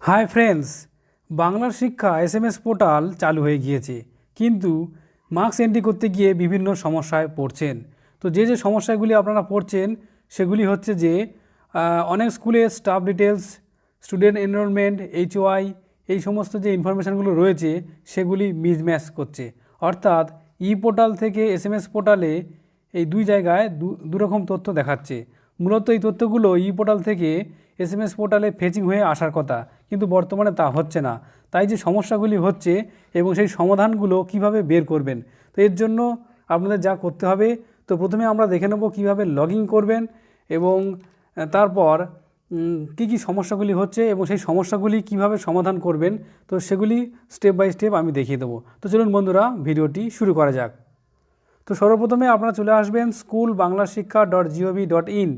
Hi friends बांग्लारशिक्षा SMS portal चालू हो गए किन्तु मार्क्स एंट्री करते गए विभिन्न समस्याय पड़ছেন। तो जे समस्यागुली आपनारा पड़ছেন सेगुली होच्छे जे अनेक स्कूले staff details student enrolment HOI এই সমস্ত যে ইনফরমেশনগুলো রয়েছে সেগুলি মিসম্যাচ করছে। অর্থাৎ পোর্টাল থেকে SMS পোর্টালে এই দুই জায়গায় দুরকম তথ্য দেখাচ্ছে। মূলত এই তথ্যগুলো পোর্টাল থেকে SMS পোর্টালে ফেচিং হয়ে আসার কথা, কিন্তু বর্তমানে তা হচ্ছে না। তাই যে সমস্যাগুলি হচ্ছে এবং সেই সমাধানগুলো কিভাবে বের করবেন, তো এর জন্য আপনাদের যা করতে হবে, তো প্রথমে আমরা দেখে নেব কীভাবে লগ ইন করবেন এবং তারপর কী কী সমস্যাগুলি হচ্ছে এবং সেই সমস্যাগুলি কিভাবে সমাধান করবেন, তো সেগুলি স্টেপ বাই স্টেপ আমি দেখিয়ে দেবো। তো চলুন বন্ধুরা ভিডিওটি শুরু করা যাক। তো সর্বপ্রথমে আপনারা চলে আসবেন schoolbanglarsiksha.gov.in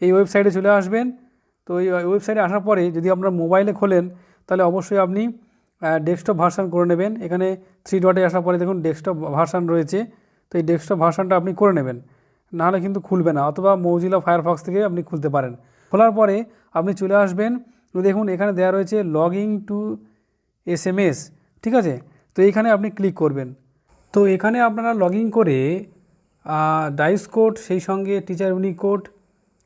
এই ওয়েবসাইটে চলে আসবেন। তো এই ওয়েবসাইটে আসার পরে যদি আপনারা মোবাইলে খোলেন তাহলে অবশ্যই আপনি ডেস্কটপ ভার্সন করে নেবেন। এখানে 3 ডটে আসার পরে দেখুন ডেস্কটপ ভার্সন রয়েছে, তো এই ডেস্কটপ ভার্সনটা আপনি করে নেবেন, নাহলে কিন্তু খুলবে না, অথবা মজিলা ফায়ারফক্স থেকে আপনি খুলতে পারেন। খোলার পরে আপনি চলে আসবেন, দেখুন এখানে দেওয়া রয়েছে লগ ইন টু SMS, ঠিক আছে। তো এইখানে আপনি ক্লিক করবেন। তো এখানে আপনারা লগ ইন করে ডাইস কোড, সেই সঙ্গে টিচার ইউনিক কোড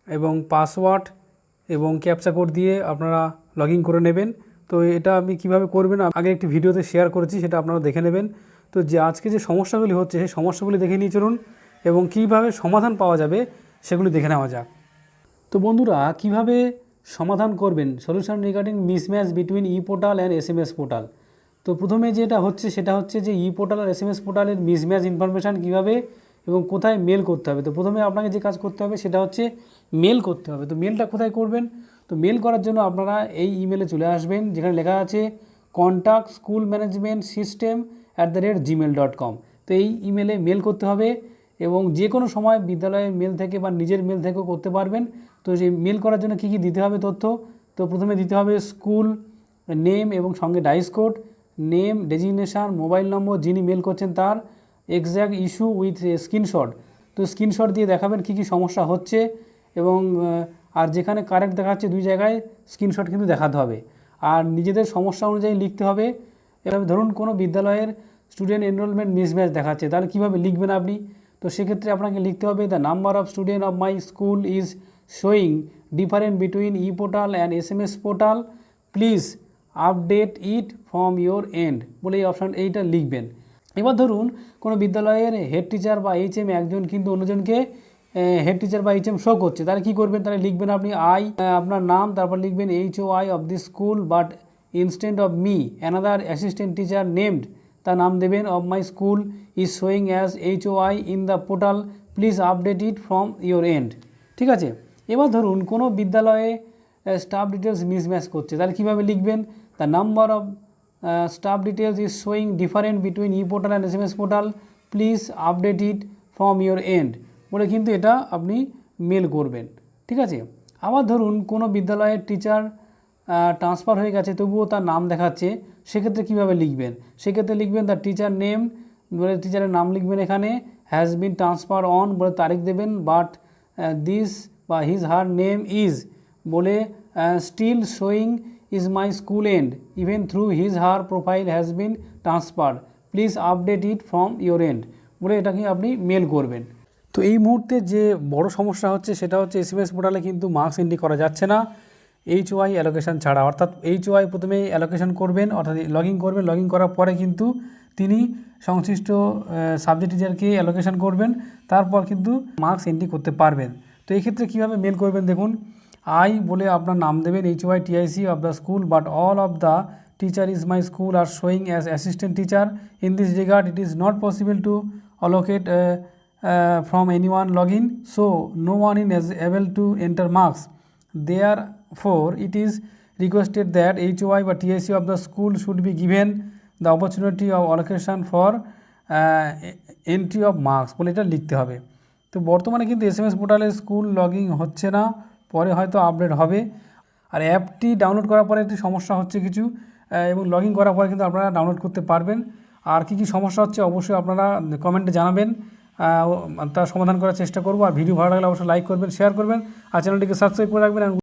এবং পাসওয়ার্ড এবং ক্যাপচা কোড দিয়ে আপনারা লগ ইন করে নেবেন। তো এটা আপনি কীভাবে করবেন আগে একটি ভিডিওতে শেয়ার করেছি, সেটা আপনারা দেখে নেবেন। তো যে আজকে যে সমস্যাগুলি হচ্ছে সেই সমস্যাগুলি দেখে নিয়ে চলুন এবং কীভাবে সমাধান পাওয়া যাবে সেগুলি দেখে নেওয়া যাক। তো বন্ধুরা কিভাবে সমাধান করবেন solution regarding mismatch between portal and SMS portal. তো প্রথমে যেটা হচ্ছে সেটা হচ্ছে যে পোর্টাল আর SMS পোর্টালের মিসম্যাচ ইনফরমেশান কীভাবে এবং কোথায় মেল করতে হবে। তো প্রথমে আপনাকে যে কাজ করতে হবে সেটা হচ্ছে মেল করতে হবে। তো মেলটা কোথায় করবেন, তো মেল করার জন্য আপনারা এই ইমেলে চলে আসবেন যেখানে লেখা আছে contact school management system @gmail.com। তো এই ইমেলে মেল করতে হবে এবং যে কোনো সময় বিদ্যালয়ের মেল থেকে বা নিজের মেল থেকেও করতে পারবেন। তো সেই মেল করার জন্য কী কী দিতে হবে তথ্য, তো প্রথমে দিতে হবে স্কুল নেম এবং সঙ্গে DISE code, name, designation, mobile number, যিনি মেল করছেন তার, এক্স্যাক্ট ইস্যু উইথ স্ক্রিনশট। তো স্ক্রিনশট দিয়ে দেখাবেন কী কী সমস্যা হচ্ছে এবং আর যেখানে কারেক্ট দেখাচ্ছে দুই জায়গায় স্ক্রিনশট কিন্তু দেখাতে হবে। আর নিজেদের সমস্যা অনুযায়ী লিখতে হবে। এভাবে ধরুন কোনো বিদ্যালয়ের স্টুডেন্ট এনরোলমেন্ট মিসম্যাচ দেখাচ্ছে, তাহলে কীভাবে লিখবেন আপনি, তো সেক্ষেত্রে আপনাকে লিখতে হবে the number of student of my school is showing different between portal and SMS portal, please update it from your end বলে এই অপশান এইটা লিখবেন। এবার ধরুন কোনো বিদ্যালয়ের হেড টিচার বা HM একজন কিন্তু অন্যজনকে হেড টিচার বা HM শো করছে, তাহলে কী করবেন, তাহলে লিখবেন আপনি আপনার নাম, তারপর লিখবেন HOI of the school, but instead of me another assistant teacher named, তার নাম দেবেন, of my school is showing as HOI in the portal, please update it from your end, ঠিক আছে। এবার ধরুন কোনো বিদ্যালয়ে স্টাফ ডিটেলস মিসম্যাচ করছে, তাহলে কীভাবে লিখবেন, the number of staff details is showing different between portal and SMS portal, please update it from your end বলে কিন্তু এটা আপনি মেল করবেন, ঠিক আছে। আবার ধরুন কোনো বিদ্যালয়ের টিচার ট্রান্সফার হয়ে গেছে তবুও তার নাম দেখাচ্ছে, সেক্ষেত্রে কীভাবে লিখবেন, সেক্ষেত্রে লিখবেন দ্য টিচার নেম বলে টিচারের নাম লিখবেন, এখানে হ্যাজ বিন ট্রান্সফার অন বলে তারিখ দেবেন, বাট দিস বা হিজ হার নেম ইজ বলে still showing is my school and even through his her profile has been transferred, please update it from your end বলে এটাকে আপনি মেল করবেন। তো এই মুহূর্তে যে বড় সমস্যা হচ্ছে সেটা হচ্ছে SMS পোর্টালে কিন্তু মার্কস এন্ট্রি করা যাচ্ছে না HOI অ্যালোকেশন ছাড়া। অর্থাৎ HOI প্রথমে অ্যালোকেশন করবেন, অর্থাৎ লগ ইন করবেন, লগ ইন করার পরে কিন্তু তিনি সংশ্লিষ্ট সাবজেক্ট টিচারকে অ্যালোকেশন করবেন, তারপর কিন্তু মার্কস এন্ট্রি করতে পারবেন। তো এই ক্ষেত্রে কীভাবে মেল করবেন দেখুন, বলে আপনার নাম দেবেন HOI TIC of the school, but all of the teacher is my school R showing as assistant teacher, in this regard it is not possible to allocate from anyone login, so no one is able to enter marks. Therefore it is requested that HOI বা TIC of the school should be given the opportunity of allocation for entry of marks বলে এটা লিখতে হবে। তো বর্তমানে কিন্তু SMS পোর্টালে school login হচ্ছে না, পরে হয়তো আপডেট হবে। আর অ্যাপটি ডাউনলোড করার পরে একটি সমস্যা হচ্ছে কিছু, এবং লগ ইন করার পরে কিন্তু আপনারা ডাউনলোড করতে পারবেন। আর কী কী সমস্যা হচ্ছে অবশ্যই আপনারা কমেন্টে জানাবেন, তার সমাধান করার চেষ্টা করব। আর ভিডিও ভালো লাগলে অবশ্যই লাইক করবেন, শেয়ার করবেন আর চ্যানেলটিকে সাবস্ক্রাইব করে রাখবেন।